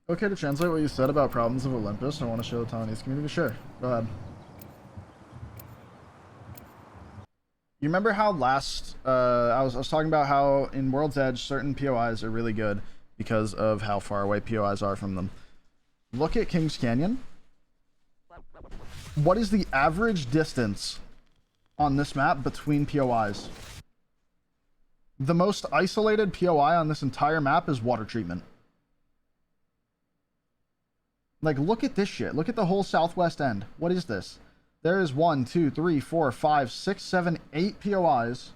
Okay, to translate what you said about problems of Olympus, I want to show the Taiwanese community. Sure, go ahead. You remember how last I was talking about how in World's Edge certain POIs are really good because of how far away POIs are from them. Look at Kings Canyon. What is the average distance on this map between POIs? The most isolated POI on this entire map is water treatment. Like, look at this shit. Look at the whole southwest end. What is this? There is 1, 2, 3, 4, 5, 6, 7, 8 POIs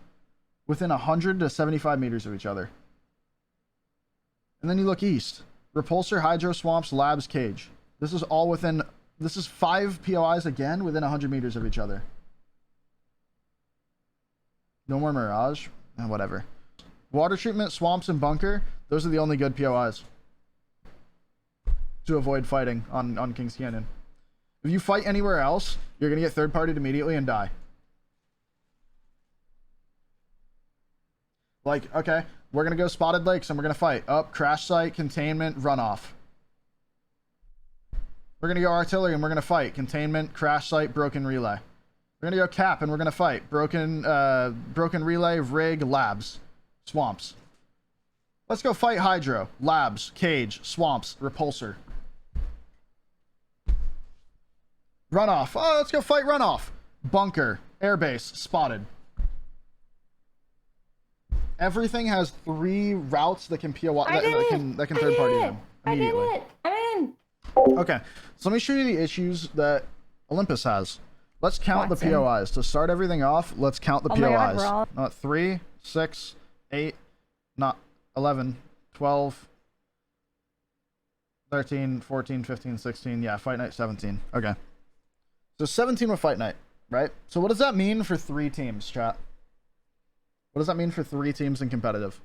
within 100 to 75 meters of each other. And then you look east. Repulsor, Hydro Swamps, Labs, Cage. This is all within... This is 5 POIs again within 100 meters of each other. No more Mirage? Whatever. Water Treatment, Swamps, and Bunker. Those are the only good POIs to avoid fighting on Kings Canyon. If you fight anywhere else, you're going to get third-partied immediately and die. Like, okay, we're going to go Spotted Lakes and we're going to fight. Up, Crash Site, Containment, Runoff. We're going to go Artillery and we're going to fight. Containment, Crash Site, Broken Relay. We're going to go Cap and we're going to fight. Broken Relay, Rig, Labs, Swamps. Let's go fight Hydro, Labs, Cage, Swamps, Repulsor. Runoff. Oh, let's go fight Runoff. Bunker, Airbase, Spotted. Everything has 3 routes that can POI that can third party them immediately. I did it. I'm in. Okay, so let me show you the issues that Olympus has. Let's count the POIs. To start everything off, let's count the POIs. God, not 3, 6, 8, not 11, 12, 13, 14, 15, 16. Yeah, Fight Night 17. Okay. So 17 with Fight Night, right? So what does that mean for 3 teams, chat? What does that mean for 3 teams in competitive?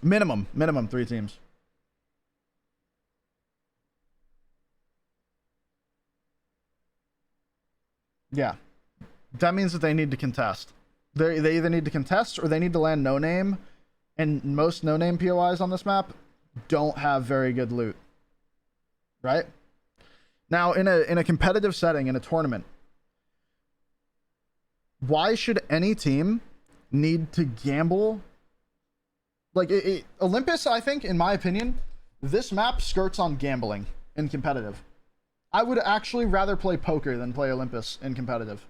Minimum 3 teams. Yeah. That means that they need to contest. They either need to contest or they need to land no name, and most no name POIs on this map don't have very good loot. Right? Now, in a competitive setting, in a tournament, why should any team need to gamble? Like, Olympus, I think, in my opinion, this map skirts on gambling in competitive. I would actually rather play poker than play Olympus in competitive.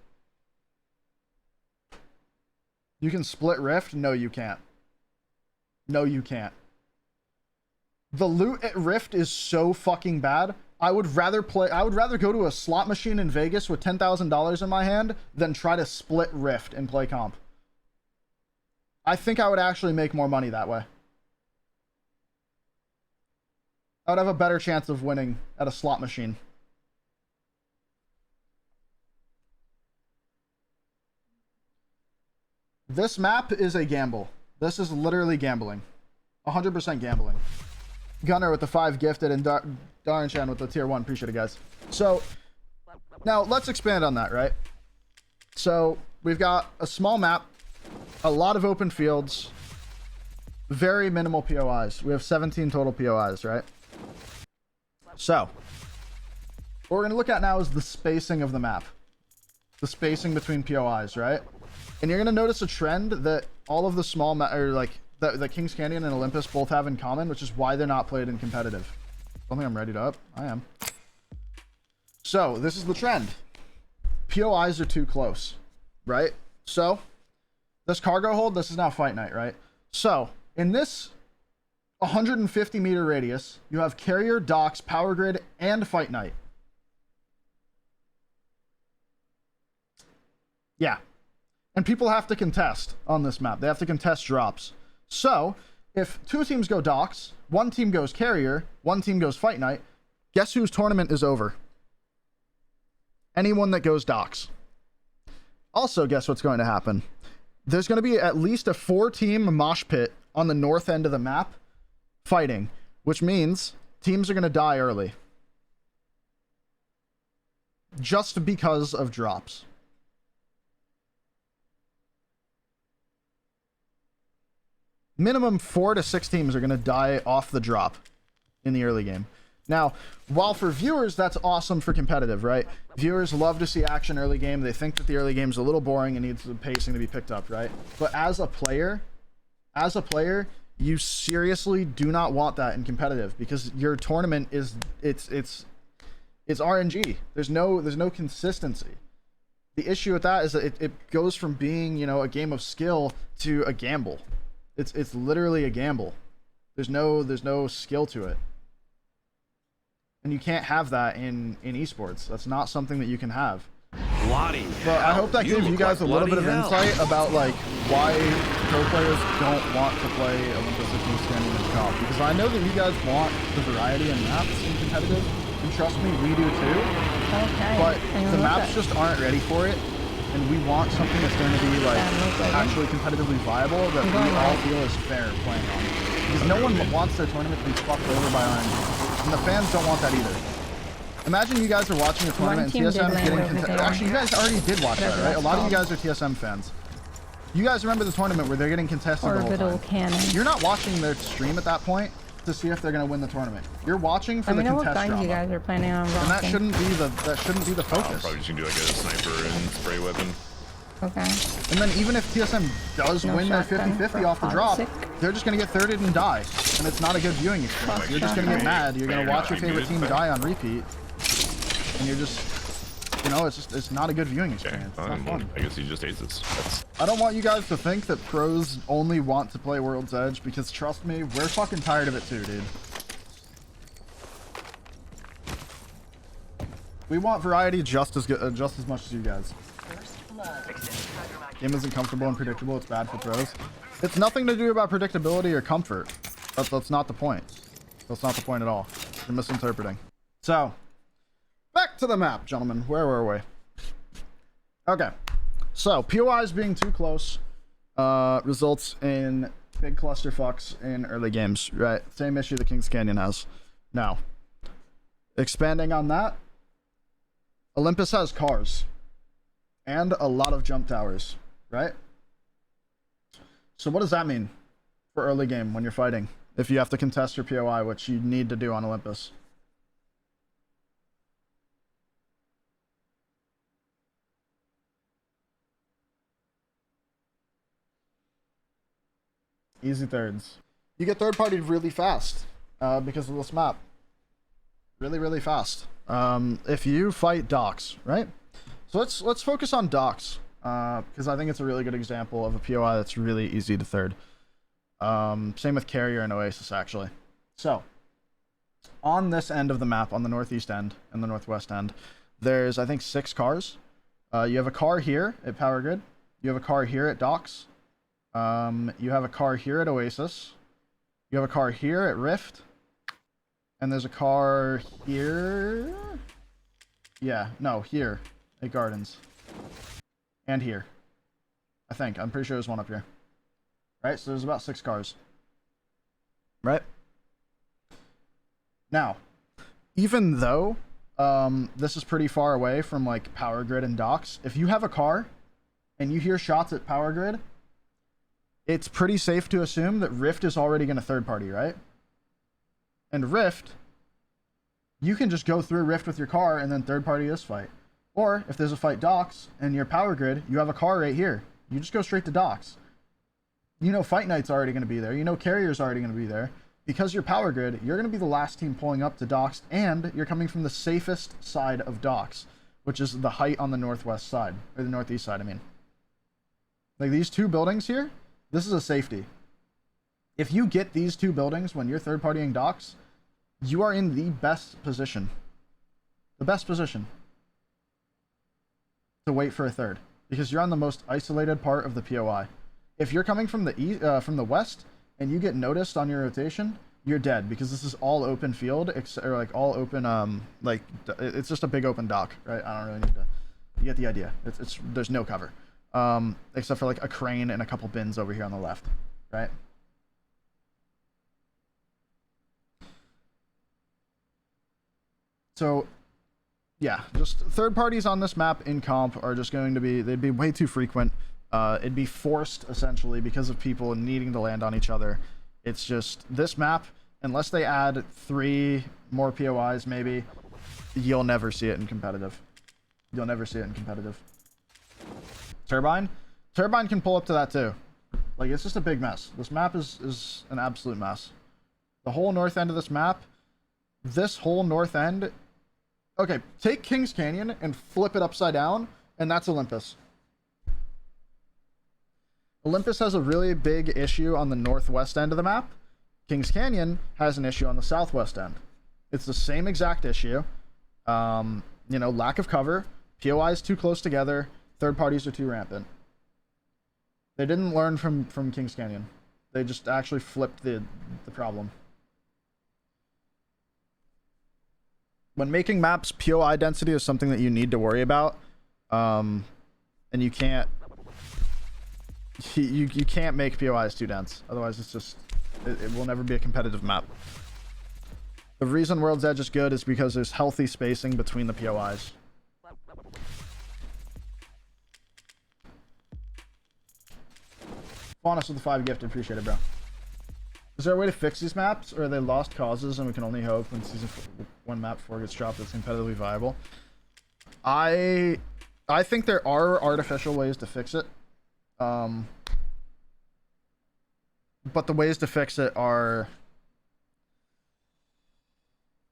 You can split Rift? No, you can't. No, you can't. The loot at Rift is so fucking bad. I would rather go to a slot machine in Vegas with $10,000 in my hand than try to split Rift and play comp. I think I would actually make more money that way. I would have a better chance of winning at a slot machine. This map is a gamble. This is literally gambling. 100% gambling. Gunner with the 5 gifted and Darren with the tier 1. Appreciate it, guys. So, now let's expand on that, right? So, we've got a small map, a lot of open fields, very minimal POIs. We have 17 total POIs, right? So, what we're going to look at now is the spacing of the map. The spacing between POIs, right? And you're going to notice a trend that all of the small the Kings Canyon and Olympus both have in common, which is why they're not played in competitive. I don't think I'm ready to up. I am. So, this is the trend. POIs are too close, right? So, this cargo hold, this is now Fight Night, right? So, in this 150 meter radius, you have Carrier, Docks, Power Grid, and Fight Night. Yeah. And people have to contest on this map. They have to contest drops. So, if 2 teams go Docks, 1 team goes Carrier, 1 team goes Fight Night, guess whose tournament is over? Anyone that goes Docks. Also, guess what's going to happen? There's going to be at least a 4-team mosh pit on the north end of the map fighting, which means teams are going to die early. Just because of drops. Minimum 4 to 6 teams are going to die off the drop in the early game. Now, while for viewers, that's awesome for competitive, right? Viewers love to see action early game. They think that the early game's a little boring and needs the pacing to be picked up, right? But as a player, you seriously do not want that in competitive, because your tournament is it's RNG. There's no consistency. The issue with that is that it goes from being, you know, a game of skill to a gamble. It's literally a gamble. There's no skill to it. And you can't have that in esports. That's not something that you can have. Bloody but I hope that gives you guys a little bit of insight about like why pro players don't want to play Olympus if you stand in the comp. Because I know that you guys want the variety in maps in competitive, and trust me, we do too. Okay. But the maps just aren't ready for it, and we want something that's going to be like actually competitively viable that we all feel is fair playing on. Because no one wants their tournament to be fucked over by RNG, and the fans don't want that either. Imagine you guys are watching a tournament in TSM getting contested. Actually, you guys already did watch that, right? A lot of you guys are TSM fans. You guys remember the tournament where they're getting contested the whole time. Cannon. You're not watching their stream at that point to see if they're going to win the tournament. You're watching for the contest drama. Let me know what guns you guys are planning on rocking. And that shouldn't be the focus. Probably just gonna do like a sniper and spray weapon. Okay. And then even if TSM does win their 50-50 off the drop, they're just going to get thirded and die. And it's not a good viewing experience. You're just going to get mad. You're going to watch your favorite team die on repeat. And you're just, you know, it's not a good viewing experience. It's not fun. I guess he just hates this. I don't want you guys to think that pros only want to play World's Edge, because trust me, we're fucking tired of it too, dude. We want variety just as much as you guys. Game isn't comfortable and predictable. It's bad for pros. It's nothing to do about predictability or comfort. That's not the point. That's not the point at all. You're misinterpreting. So, back to the map, gentlemen. Where were we? Okay. So, POIs being too close results in big clusterfucks in early games, right? Same issue the Kings Canyon has. Now, expanding on that, Olympus has cars and a lot of jump towers, right? So what does that mean for early game when you're fighting? If you have to contest your POI, which you need to do on Olympus. Easy thirds. You get third party really fast because of this map. Really fast. If you fight docks, right? So let's focus on docks because I think it's a really good example of a POI that's really easy to third. Same with Carrier and Oasis, actually. So on this end of the map, on the northeast end and the northwest end, there's I think 6 cars. You have a car here at Power Grid. You have a car here at docks. You have a car here at Oasis. You have a car here at Rift. And there's a car here. Yeah, no, here at Gardens. And here. I think. I'm pretty sure there's one up here. Right? So there's about 6 cars. Right? Now, even though this is pretty far away from like Power Grid and docks, if you have a car and you hear shots at Power Grid, it's pretty safe to assume that Rift is already going to third party, right? And Rift, you can just go through Rift with your car and then third party this fight. Or if there's a fight docks and you're Power Grid, you have a car right here. You just go straight to docks. You know Fight Night's already going to be there. You know Carrier's already going to be there. Because you're Power Grid, you're going to be the last team pulling up to docks, and you're coming from the safest side of docks, which is the height on the northwest side, or the northeast side, I mean. Like these 2 buildings here, this is a safety. If you get these 2 buildings when you're third partying docks, you are in the best position. The best position to wait for a third, because you're on the most isolated part of the POI. If you're coming from the west and you get noticed on your rotation, you're dead, because this is all open field, or like all open like it's just a big open dock, right? I don't really need to. You get the idea. There's no cover, except for like a crane and a couple bins over here on the left, right? So, yeah, just third parties on this map in comp are just going to be, they'd be way too frequent. It'd be forced, essentially, because of people needing to land on each other. It's just, this map unless they add 3 more POIs, maybe, you'll never see it in competitive. You'll never see it in competitive. Turbine? Turbine can pull up to that too. Like, it's just a big mess. This map is an absolute mess. The whole north end of this map, this whole north end... Okay, take Kings Canyon and flip it upside down, and that's Olympus. Olympus has a really big issue on the northwest end of the map. Kings Canyon has an issue on the southwest end. It's the same exact issue. You know, lack of cover, POI is too close together, third parties are too rampant. They didn't learn from Kings Canyon. They just actually flipped the problem. When making maps, POI density is something that you need to worry about. And you can't you can't make POIs too dense. Otherwise it's just it will never be a competitive map. The reason World's Edge is good is because there's healthy spacing between the POIs. Faunus with the 5 gifted, appreciate it, bro. Is there a way to fix these maps, or are they lost causes and we can only hope when map 4 gets dropped it's competitively viable? I think there are artificial ways to fix it. But the ways to fix it are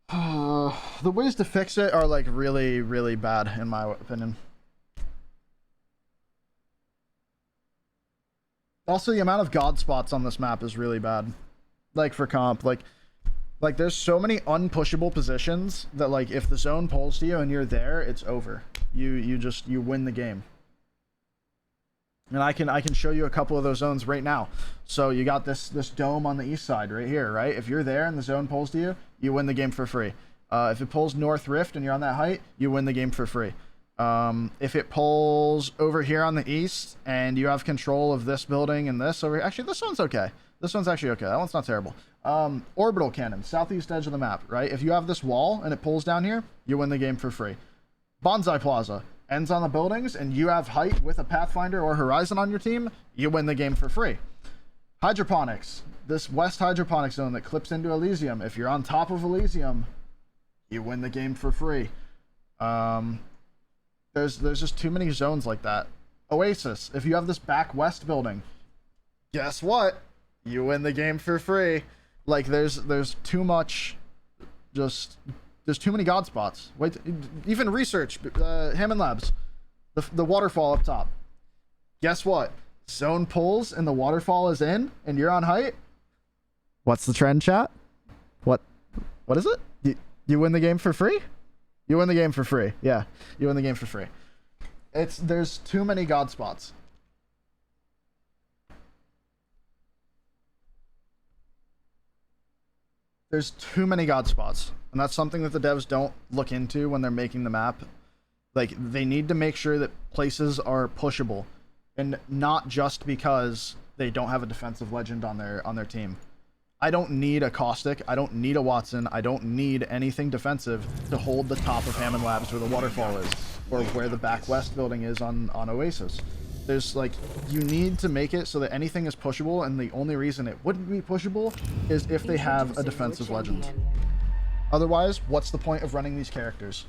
the ways to fix it are like really, really bad in my opinion. Also, the amount of god spots on this map is really bad. Like for comp, like there's so many unpushable positions that like if the zone pulls to you and you're there, it's over. You win the game. And I can show you a couple of those zones right now. So you got this dome on the east side right here, right? If you're there and the zone pulls to you, you win the game for free. If it pulls north rift and you're on that height, you win the game for free. If it pulls over here on the east and you have control of this building and this over here, actually this one's okay. This one's actually okay. That one's not terrible. Orbital cannon, southeast edge of the map, right? If you have this wall and it pulls down here, you win the game for free. Bonsai Plaza ends on the buildings and you have height with a Pathfinder or Horizon on your team, you win the game for free. Hydroponics, this west hydroponic zone that clips into Elysium, if you're on top of Elysium, you win the game for free. There's just too many zones like that. Oasis, if you have this back west building, guess what? You win the game for free. Like there's too much, there's too many god spots. Wait, even research, Hammond Labs, the waterfall up top. Guess what? Zone pulls and the waterfall is in and you're on height. What's the trend, chat? What is it? You win the game for free? You win the game for free. Yeah, you win the game for free. There's too many god spots. There's too many god spots, and that's something that the devs don't look into when they're making the map. Like, they need to make sure that places are pushable, and not just because they don't have a defensive legend on their team. I don't need a Caustic, I don't need a Watson, I don't need anything defensive to hold the top of Hammond Labs where the waterfall is, or where the back west building is on Oasis. There's like, you need to make it so that anything is pushable, and the only reason it wouldn't be pushable is if they have a defensive legend. Otherwise, what's the point of running these characters?